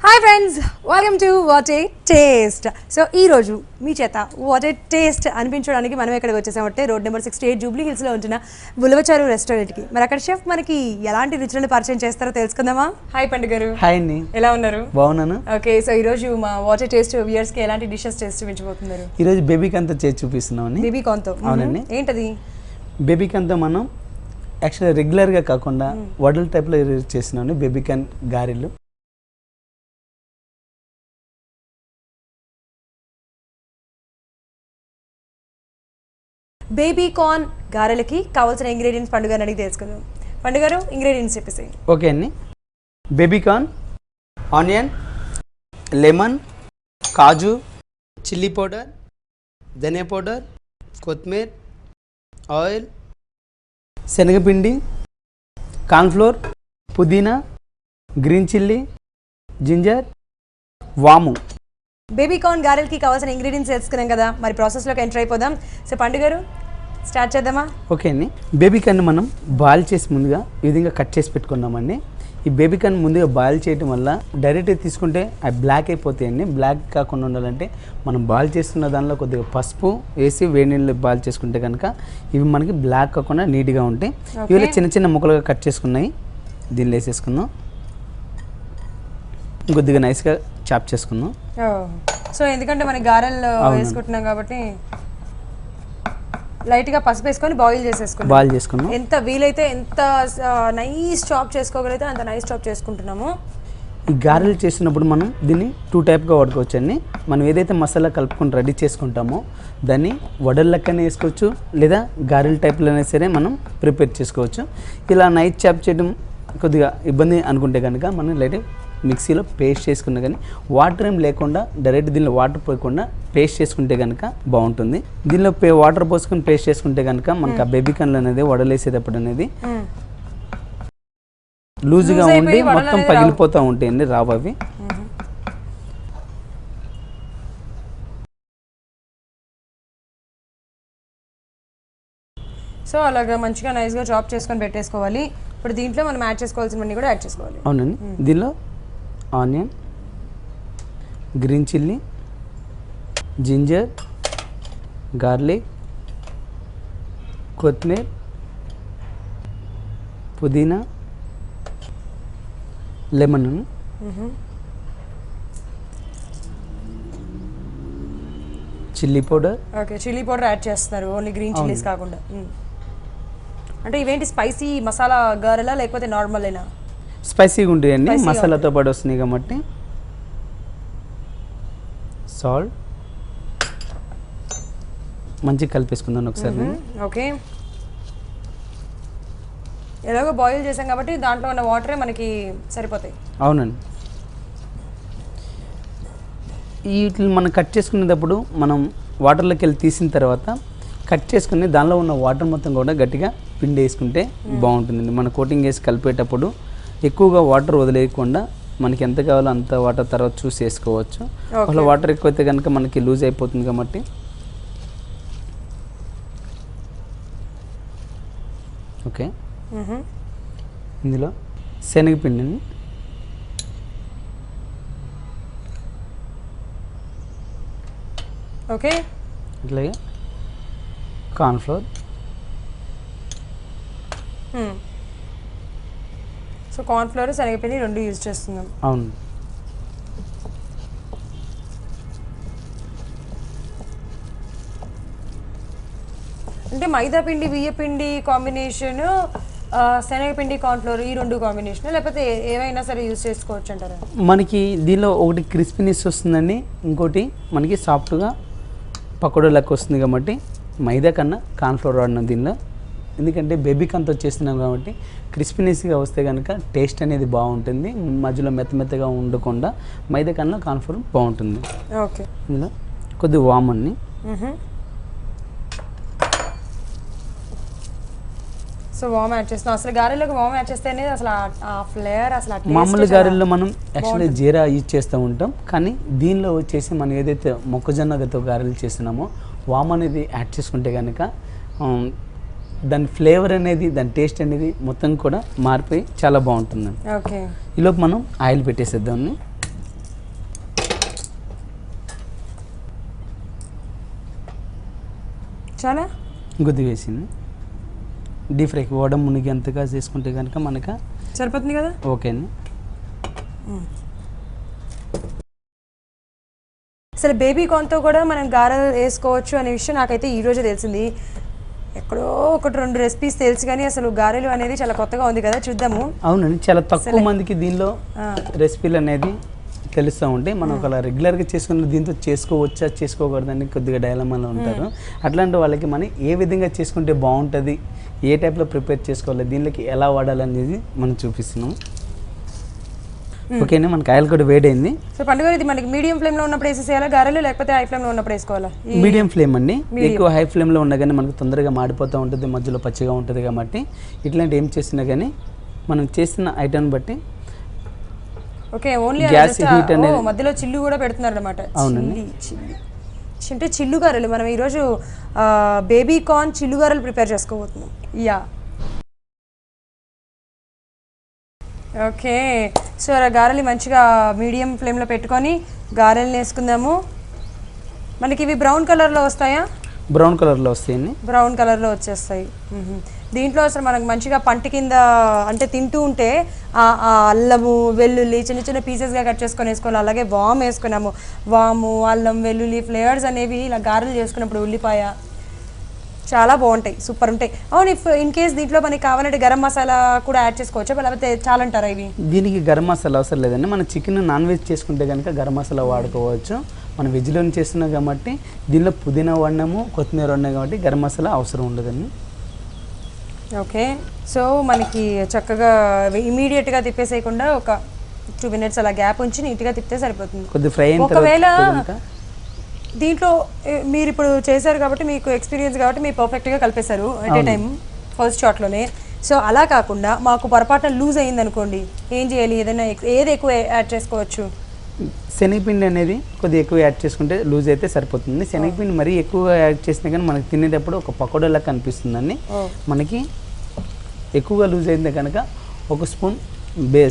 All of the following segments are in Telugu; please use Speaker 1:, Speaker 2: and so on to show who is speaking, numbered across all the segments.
Speaker 1: Hi friends, welcome to what a taste. So ఈ రోజు మీ చేత వాట్ ఏ టేస్ట్ అనిపించడానికి మనం ఎక్కడికి వచ్చేసామంటే రోడ్ నెంబర్ 68 జూబ్లీ హిల్స్లో ఉంటున్న ఉలవచారు రెస్టారెంట్కి. మరి అక్కడ షెఫ్ మనకి ఎలాంటి రుచులను పరిచయం చేస్తారో తెలుసుకుందామా. హాయ్ పండు గారు.
Speaker 2: హాయ్ అండి,
Speaker 1: ఎలా ఉన్నారు?
Speaker 2: బాగున్నాను.
Speaker 1: ఓకే, సో ఈ రోజు మా వాట్ ఏ టేస్ట్ వ్యూయర్స్కి ఎలాంటి డిషెస్ చేసి చూపించబోతున్నారు?
Speaker 2: ఈరోజు బేబీకాన్తో చేసి చూపిస్తున్నామని.
Speaker 1: బేబీకాన్తో?
Speaker 2: అవునండి.
Speaker 1: ఏంటది?
Speaker 2: బేబీకాన్తో మనం యాక్చువల్గా రెగ్యులర్గా కాకుండా వడల్ టైప్లో చేస్తున్నాం బేబీకాన్ గారెలు.
Speaker 1: బేబీ కార్న్ గారెలకి కావాల్సిన ఇంగ్రీడియంట్స్ పండుగ అడిగి తెలుసుకుందాం. పండుగారు, ఇంగ్రీడియంట్స్ చెప్పేసి.
Speaker 2: ఓకే అండి. బేబీకార్న్, ఆనియన్, లెమన్, కాజు, చిల్లీ పౌడర్, ధనియా పౌడర్, కొత్తిమీర, ఆయిల్, శనగపిండి, కార్న్ఫ్లోర్, పుదీనా, గ్రీన్ చిల్లీ, జింజర్, వాము.
Speaker 1: బేబీ కార్న్ గారెలకి కావాల్సిన ఇంగ్రీడియంట్స్ తెలుసుకున్నాం కదా, మరి ప్రాసెస్లోకి ఎంటర్ అయిపోదాం. సో పండుగారు, స్టార్ట్ చేద్దామా?
Speaker 2: ఓకే అండి. బేబీకాన్ మనం బాయిల్ చేసి ముందుగా ఈ విధంగా కట్ చేసి పెట్టుకున్నామండి. ఈ బేబీకాన్ ముందుగా బాయిల్ చేయడం వల్ల డైరెక్ట్ తీసుకుంటే అవి బ్లాక్ అయిపోతాయండి. బ్లాక్ కాకుండా ఉండాలంటే మనం బాయిల్ చేస్తున్న దానిలో కొద్దిగా పసుపు వేసి వేడి నీళ్ళు బాయిల్ చేసుకుంటే కనుక ఇవి మనకి బ్లాక్ కాకుండా నీట్గా ఉంటాయి. ఇవి చిన్న చిన్న ముక్కలుగా కట్ చేసుకున్నాయి, దీనిలో వేసేసుకుందాం. కొద్దిగా నైస్గా చాప్ చేసుకుందాం.
Speaker 1: సో ఎందుకంటే మనం గారెలు వేసుకుంటున్నాం కాబట్టి లైట్గా పసుపు వేసుకొని బాయిల్ చేసుకున్నాం. ఎంత వీలైతే ఎంత నైస్ చాప్ చేసుకోగలిగితే అంత నైస్ చాప్ చేసుకుంటున్నాము.
Speaker 2: ఈ గారెలు చేసినప్పుడు మనం దీన్ని 2 టైప్గా వాడుకోవచ్చు అండి. మనం ఏదైతే మసాలా కలుపుకొని రెడీ చేసుకుంటామో దాన్ని వడల లెక్కనే వేసుకోవచ్చు, లేదా గారెల టైప్లోనే సరే మనం ప్రిపేర్ చేసుకోవచ్చు. ఇలా నైస్ చాప్ చేయడం కొద్దిగా ఇబ్బంది అనుకుంటే కనుక మనం లైట్ మిక్సీలో పేస్ట్ చేసుకున్నా కానీ వాటర్ ఏం లేకుండా డైరెక్ట్ దీనిలో వాటర్ పోయకుండా పేస్ట్ చేసుకుంటే కనుక బాగుంటుంది. దీనిలో వాటర్ పోసుకొని పేస్ట్ చేసుకుంటే కనుక మనకు ఆ బేబీకాన్లు అనేది వడలేసేటప్పుడు అనేది లూజ్గా ఉండి మొత్తం పగిలిపోతూ ఉంటాయండి, రావు అవి.
Speaker 1: సో అలాగా మంచిగా నైస్గా చాప్ చేసుకొని పెట్టేసుకోవాలి. ఇప్పుడు దీంట్లో మనం యాడ్ చేసుకోవాల్సినవన్నీ కూడా యాడ్ చేసుకోవాలి.
Speaker 2: అవునండి. దీనిలో onion, green chilli, ginger, garlic, కొత్తిమీర, పుదీనా, lemon, chilli powder.
Speaker 1: Okay, chilli powder add చేస్తున్నారు, ఓన్లీ గ్రీన్ చిల్లీస్ కాకుండా. అంటే ఇవేంటి స్పైసీ మసాలా గారెలా లేకపోతే నార్మల్ అయినా?
Speaker 2: స్పైసీగా ఉంటాయండి, మసాలాతో పాటు వస్తున్నాయి కాబట్టి. సాల్ట్ మంచిగా కలిపేసుకుందాం ఒకసారి.
Speaker 1: ఓకే, ఎలాగో బాయిల్ చేసాం కాబట్టి దాంట్లో ఉన్న వాటరే మనకి సరిపోతాయి.
Speaker 2: అవునండి. వీటిని మనం కట్ చేసుకునేటప్పుడు మనం వాటర్లోకి వెళ్ళి తీసిన తర్వాత కట్ చేసుకుని దానిలో ఉన్న వాటర్ మొత్తం కూడా గట్టిగా పిండి వేసుకుంటే బాగుంటుందండి. మన కోటింగ్ వేసి కలిపేటప్పుడు ఎక్కువగా వాటర్ వదిలేయకుండా మనకి ఎంత కావాలో అంత వాటర్ తర్వాత చూసి వేసుకోవచ్చు. అసలు వాటర్ ఎక్కువైతే కనుక మనకి లూజ్ అయిపోతుంది కాబట్టి. ఓకే, ఇందులో శనగపిండిని
Speaker 1: ఓకే,
Speaker 2: ఇట్లాగే కార్న్ఫ్లోర్.
Speaker 1: సో కార్న్ఫ్లోర్, శనగపిండి రెండు యూజ్ చేస్తున్నాం.
Speaker 2: అవును.
Speaker 1: అంటే మైదా పిండి, బియ్య పిండి కాంబినేషన్, శనగపిండి, కార్న్ఫ్లోర్ ఈ రెండు కాంబినేషన్, లేకపోతే ఏవైనా సరే యూజ్ చేసుకోవచ్చు అంటారా? మనకి
Speaker 2: దీనిలో ఒకటి క్రిస్పీనెస్ వస్తుందండి, ఇంకోటి మనకి సాఫ్ట్గా పకోడా లెక్క వస్తుంది కాబట్టి మైదా కన్నా కార్న్ఫ్లోర్ వాడినాం దీనిలో. ఎందుకంటే బేబీకాన్తో చేస్తున్నాం కాబట్టి క్రిస్పీనెస్గా వస్తే కనుక టేస్ట్ అనేది బాగుంటుంది, మధ్యలో మెత్తగా ఉండకుండా మైదా కన్నా కార్న్ఫ్లోర్ బాగుంటుంది.
Speaker 1: ఓకే,
Speaker 2: ఇందులో కొద్దిగా వామన్ని.
Speaker 1: సో వామ్ యాడ్ చేస్తున్నాం. అసలు గారెలోకి వామ్ యాడ్ చేస్తే అనేది అసలు ఆ ఫ్లేవర్ అసలు
Speaker 2: మామూలు గారెల్లో మనం యాక్చువల్లీ జీరా యూజ్ చేస్తూ ఉంటాం, కానీ దీనిలో వచ్చేసి మనం ఏదైతే మొక్కజొన్నతో గారెలు చేస్తున్నామో వామ్ అనేది యాడ్ చేసుకుంటే కనుక దాని ఫ్లేవర్ అనేది, దాని టేస్ట్ అనేది మొత్తం కూడా మారిపోయి చాలా బాగుంటుంది.
Speaker 1: ఓకే,
Speaker 2: ఈలోపు మనం ఆయిల్ పెట్టేసేద్దాం.
Speaker 1: చాలా
Speaker 2: గుద్ది వేసింది. డీప్ ఫ్రైకి వడ మునిగేంతగా చేసుకుంటే కనుక మనకు
Speaker 1: సరిపోతుంది కదా.
Speaker 2: ఓకే అండి.
Speaker 1: అసలు బేబీ కార్న్తో కూడా మనం గారెలు వేసుకోవచ్చు అనే విషయం నాకైతే ఈరోజే తెలిసింది. ఎక్కడో ఒకటి 2 రెసిపీస్ తెలుసు కానీ అసలు గారెలు అనేది చాలా కొత్తగా ఉంది కదా, చూద్దాము.
Speaker 2: అవునండి, చాలా తక్కువ మందికి దీనిలో రెసిపీలు అనేది తెలుస్తూ ఉంటాయి. మనం ఒకవేళ రెగ్యులర్గా చేసుకున్న దీంతో చేసుకోవచ్చా చేసుకోకూడదని కొద్దిగా డైలమాలో ఉంటారు. అట్లాంటి వాళ్ళకి మనం ఏ విధంగా చేసుకుంటే బాగుంటుంది, ఏ టైప్లో ప్రిపేర్ చేసుకోవాలి, దీనికి ఎలా వాడాలనేది మనం చూపిస్తున్నాం. ఓకేనా, మనకి ఆయిల్ కూడా వేడైంది.
Speaker 1: సో పండుగ ఇది మనకి మీడియం ఫ్లేమ్లో ఉన్నప్పుడు వేసేసేయాలా గారెలు, లేకపోతే హై ఫ్లేమ్లో ఉన్నప్పుడు వేసుకోవాలా?
Speaker 2: మీడియం ఫ్లేమ్ అండి. ఎక్కువ హై ఫ్లేమ్లో ఉన్నా కానీ మనకు తొందరగా మాడిపోతూ ఉంటుంది, మధ్యలో పచ్చిగా ఉంటుంది. కాబట్టి ఇట్లాంటి ఏం చేసినా కానీ మనం చేసిన ఐటమ్ బట్టి.
Speaker 1: ఓకే, ఓన్లీ
Speaker 2: గ్యాస్ హీట్ అనేది
Speaker 1: మధ్యలో చిల్లు కూడా పెడుతున్నారు అనమాట.
Speaker 2: అవునండి,
Speaker 1: అంటే చిల్లు గారెలు. మనం ఈరోజు బేబీ కార్న్ చిల్లు గారెలు ప్రిపేర్ చేసుకోబోతున్నాం. Yeah okay. సో అలా గారెలు మంచిగా మీడియం ఫ్లేమ్లో పెట్టుకొని గారెలు వేసుకుందాము. మనకి ఇవి బ్రౌన్ కలర్లో వస్తాయా?
Speaker 2: బ్రౌన్ కలర్లో వస్తాయండి.
Speaker 1: బ్రౌన్ కలర్లో వచ్చేస్తాయి. దీంట్లో అసలు మనకు మంచిగా పంట కింద అంటే తింటూ ఉంటే ఆ అల్లము వెల్లుల్లి చిన్న చిన్న పీసెస్గా కట్ చేసుకొని వేసుకోవాలి. అలాగే వామ్ వేసుకున్నాము. వాము, అల్లం, వెల్లుల్లి ఫ్లేవర్స్ అనేవి ఇలా గారెలు చేసుకున్నప్పుడు ఉల్లిపాయ చాలా బాగుంటాయి, సూపర్ ఉంటాయి. అవును, ఇన్ కేస్ దీంట్లో మనకి కావాలంటే గరం మసాలా కూడా యాడ్ చేసుకోవచ్చా, లేకపోతే చాలా అంటారా ఇవి?
Speaker 2: దీనికి గరం మసాలా అవసరం లేదండి. మనం చికెన్ నాన్ వెజ్ చేసుకుంటే కనుక గరం మసాలా వాడుకోవచ్చు. మనం వెజ్లో చేస్తున్నాం కాబట్టి దీనిలో పుదీనా వాడినాము, కొత్తిమీర వాడినాం కాబట్టి గరం మసాలా అవసరం ఉండదండి.
Speaker 1: ఓకే, సో మనకి చక్కగా ఇమీడియట్గా తిప్పేసేయకుండా ఒక 2 minutes అలా గ్యాప్ ఉంచి నీట్గా తిప్పితే సరిపోతుంది.
Speaker 2: కొద్దిగా ఫ్రై అయిన
Speaker 1: ఒకవేళ
Speaker 2: తర్వాత
Speaker 1: దీంట్లో మీరు ఇప్పుడు చేశారు కాబట్టి మీకు ఎక్స్పీరియన్స్ కాబట్టి మీరు పర్ఫెక్ట్గా కలిపేశారు ఎట్ ఏ టైం ఫస్ట్ షాట్లోనే. సో అలా కాకుండా మాకు పొరపాటున లూజ్ అయ్యింది అనుకోండి, ఏం చేయాలి? ఏదైనా ఏది ఎక్కువ యాడ్ చేసుకోవచ్చు?
Speaker 2: శనగపిండి అనేది కొద్దిగా ఎక్కువ యాడ్ చేసుకుంటే లూజ్ అయితే సరిపోతుంది. శనగపిండి మరీ ఎక్కువగా యాడ్ చేసినా కానీ మనకి తినేటప్పుడు ఒక పకోడా లాగా కనిపిస్తుందండి. మనకి ఎక్కువగా లూజ్ అయితే కనుక 1 స్పూన్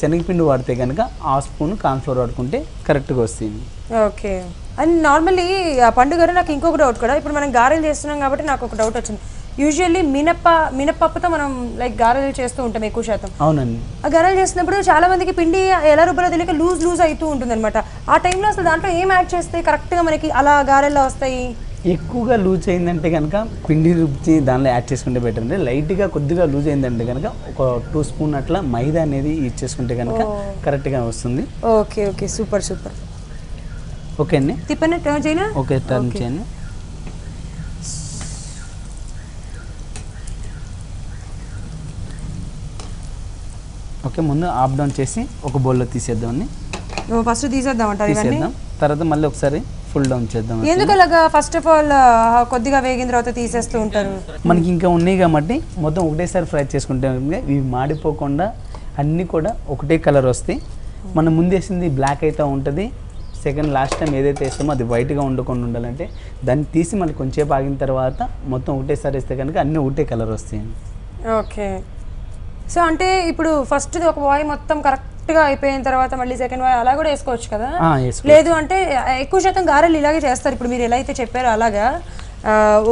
Speaker 2: శనగపిండి వాడితే కనుక 1 స్పూన్ కార్న్ఫ్లోర్ వాడుకుంటే కరెక్ట్గా వస్తుంది.
Speaker 1: ఓకే. అండ్ నార్మల్లీ పండుగ నాకు ఇంకొక డౌట్ కూడా, ఇప్పుడు మనం గారెలు చేస్తున్నాం కాబట్టి నాకు ఒక డౌట్ వచ్చింది. యూజువల్లీ మినప్పప్పుతో మనం లైక్ గారెలు చేస్తూ ఉంటాం ఎక్కువ శాతం.
Speaker 2: అవునండి.
Speaker 1: ఆ గారెలు చేసినప్పుడు చాలా మందికి పిండి ఎలా రుబ్బలో తెలియక లూజ్ అవుతూ ఉంటుంది అనమాట. ఆ టైంలో అసలు దాంట్లో ఏం యాడ్ చేస్తే కరెక్ట్గా మనకి అలా గారెల్లో వస్తాయి?
Speaker 2: ఎక్కువగా లూజ్ అయిందంటే కనుక పిండి రుబ్బి దానిలో యాడ్ చేసుకుంటే బెటర్ అండి. లైట్గా కొద్దిగా లూజ్ అయిందంటే కనుక ఒక 2 స్పూన్ అట్లా మైదా అనేది యూజ్ చేసుకుంటే కనుక కరెక్ట్గా వస్తుంది.
Speaker 1: Okay okay, super super.
Speaker 2: Okay అండి,
Speaker 1: తిప్పండి, టర్న్ చేయనా?
Speaker 2: ఓకే, టర్న్ చేయండి. ఓకే, ముందు ఆఫ్ డౌన్ చేసి ఒక బౌల్లో తీసేద్దామండి.
Speaker 1: ఫస్ట్ తీసేద్దామంటారు ఇవన్నీ,
Speaker 2: తర్వాత మళ్ళీ ఒకసారి ఫుల్ డౌన్ చేద్దాం.
Speaker 1: ఎందుకు అలాగా ఫస్ట్ ఆఫ్ ఆల్ కొద్దిగా వేగిన తర్వాత తీసేస్తూ ఉంటారు?
Speaker 2: మనకి ఇంకా ఉన్నాయి కాబట్టి మొత్తం ఒకటేసారి ఫ్రై చేసుకుంటే ఇవి మాడిపోకుండా అన్నీ కూడా ఒకటే కలర్ వస్తాయి. మనం ముందు వేసింది బ్లాక్ అయితే ఉంటుంది, సెకండ్ లాస్ట్ టైం ఏదైతే వేస్తామో అది వైట్గా ఉండకుండా ఉండాలంటే దాన్ని తీసి మళ్ళీ కొంచెంసేపు ఆగిన తర్వాత మొత్తం ఒకటేసారి వేస్తే కనుక అన్నీ ఒకటే కలర్ వస్తాయి.
Speaker 1: ఓకే, సో అంటే ఇప్పుడు ఫస్ట్ ఒక వాయి మొత్తం కరెక్ట్గా అయిపోయిన తర్వాత మళ్ళీ సెకండ్ వాయి అలా కూడా వేసుకోవచ్చు కదా? లేదు అంటే ఎక్కువ శాతం గారెలు ఇలాగే చేస్తారు. ఇప్పుడు మీరు ఎలా అయితే చెప్పారో అలాగా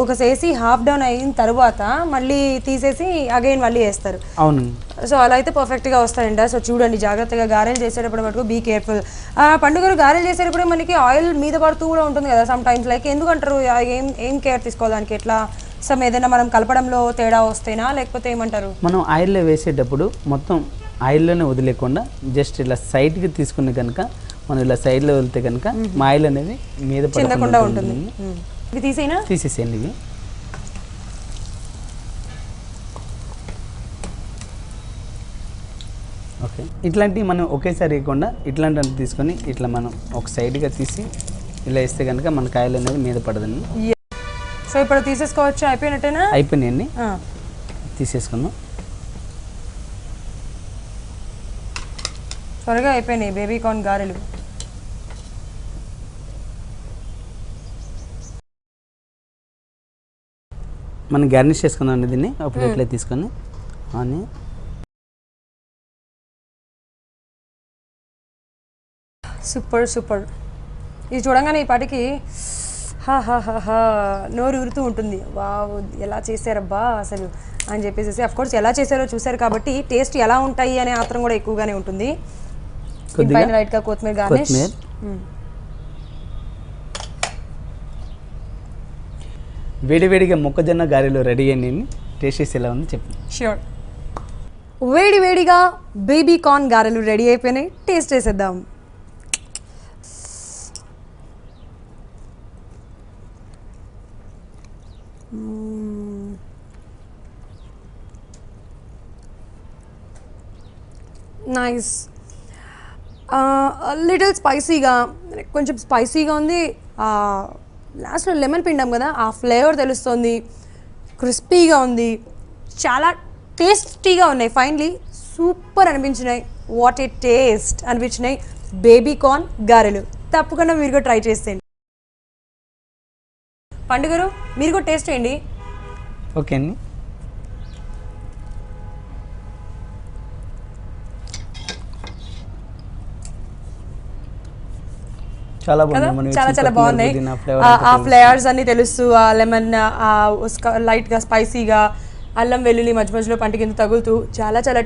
Speaker 1: ఒక చేసి హాఫ్ డౌన్ అయిన తర్వాత మళ్ళీ తీసేసి అగైన్ మళ్ళీ వేస్తారు.
Speaker 2: అవును.
Speaker 1: సో అలా అయితే పర్ఫెక్ట్గా వస్తాయండి. సో చూడండి జాగ్రత్తగా గారెలు చేసేటప్పుడు మటుకు బీ కేర్ఫుల్. పండుగలు గారెలు చేసేటప్పుడు మనకి ఆయిల్ మీద పడుతూ కూడా ఉంటుంది కదా సమ్ టైమ్స్. లైక్ ఎందుకంటారు, ఏం కేర్ తీసుకోవడానికి? ఎట్లా సమ్ ఏదైనా మనం కలపడంలో తేడా వస్తేనా, లేకపోతే ఏమంటారు? మనం
Speaker 2: ఆయిల్లో వేసేటప్పుడు మొత్తం ఆయిల్లోనే వదిలేకుండా జస్ట్ ఇలా సైడ్కి తీసుకుని కనుక మనం ఇలా సైడ్లో వెళ్తే కనుక మా ఆయిల్ అనేది మీద
Speaker 1: పడకుండా ఉంటుంది. ఇవి తీసేనా?
Speaker 2: తీసేసేయండి ఇవి. ఓకే, ఇట్లాంటివి మనం ఒకేసారి వేయకుండా ఇట్లాంటివి తీసుకొని ఇట్లా మనం ఒక సైడ్గా తీసి ఇలా వేస్తే కనుక మన కాయలు అనేది మీద పడదండి.
Speaker 1: సో ఇప్పుడు తీసేసుకోవచ్చు, అయిపోయినట్టేనా?
Speaker 2: అయిపోయినాయండి, తీసేసుకుందాం.
Speaker 1: త్వరగా అయిపోయినాయి బేబీ కార్న్ గారెలు.
Speaker 2: మనం గార్నిష్ చేసుకుందాం అండి దీన్ని ఒక ప్లేట్లో తీసుకొని. అని
Speaker 1: సూపర్ సూపర్. ఇది చూడంగానే ఈ పాటికి హా హా హా హా నోరు ఊరుతూ ఉంటుంది. వావ్ ఎలా చేశారబ్బా అసలు అని చెప్పేసి కోర్స్ ఎలా చేశారో చూశారు కాబట్టి టేస్ట్ ఎలా ఉంటాయి అనే ఆత్రం కూడా ఎక్కువగానే ఉంటుంది.
Speaker 2: కొద్దిగా
Speaker 1: పైన లైట్గా కొత్తిమీర గార్నిష్.
Speaker 2: వేడివేడిగా మొక్కజొన్న గారెలు రెడీ అయ్యి టేస్ట్ చేసి ఎలా ఉంది చెప్పండి.
Speaker 1: ష్యూర్. వేడి వేడిగా బేబీ కార్న్ గారెలు రెడీ అయిపోయినాయి, టేస్ట్ చేసేద్దాం. నైస్. లిటిల్ స్పైసీగా, కొంచెం స్పైసీగా ఉంది. లాస్ట్లో లెమన్ పిండాం కదా, ఆ ఫ్లేవర్ తెలుస్తుంది. క్రిస్పీగా ఉంది, చాలా టేస్టీగా ఉన్నాయి. ఫైనలీ సూపర్ అనిపించినాయి. వాట్ ఏ టేస్ట్ అనిపించినాయి బేబీ కార్న్ గారెలు. తప్పకుండా మీరు కూడా ట్రై చేసేయండి. పండుగరు మీరు కూడా టేస్ట్ చేయండి.
Speaker 2: ఓకే అండి. చాలా బాగుంది.
Speaker 1: చాలా చాలా బాగున్నాయి. ఆ ఫ్లేవర్స్ అన్ని తెలుస్తూ, ఆ లెమన్, లైట్గా స్పైసీగా, అల్లం వెల్లుల్లి మధ్య మధ్యలో పంట కింద తగులుతూ చాలా చాలా